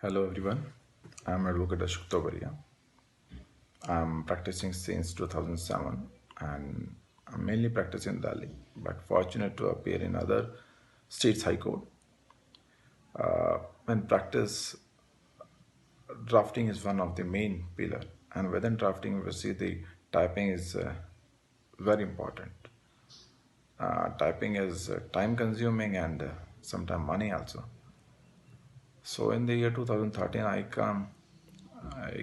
Hello everyone, I'm Advocate Ashok Tobaria. I'm practicing since 2007 and I'm mainly practicing in Delhi, but fortunate to appear in other states High Court. In practice, drafting is one of the main pillar, and within drafting, we see the typing is very important. Typing is time consuming and sometimes money also. So in the year 2013, I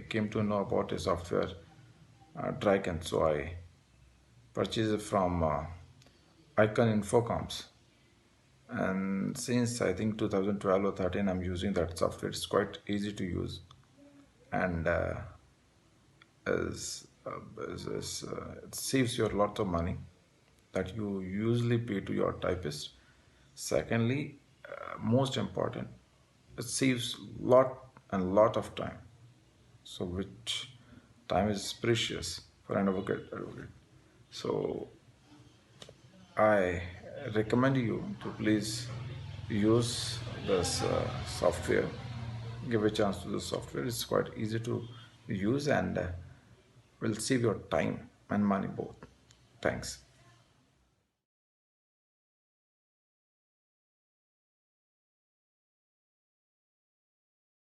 came to know about a software Dragon, so I purchased it from Icon Infocoms. And since I think 2012 or 13, I'm using that software. It's quite easy to use, and it saves you a lot of money that you usually pay to your typist. Secondly, most important, it saves lot of time. So which time is precious for an advocate. So I recommend you to please use this software. Give a chance to the software. It's quite easy to use and will save your time and money both. Thanks.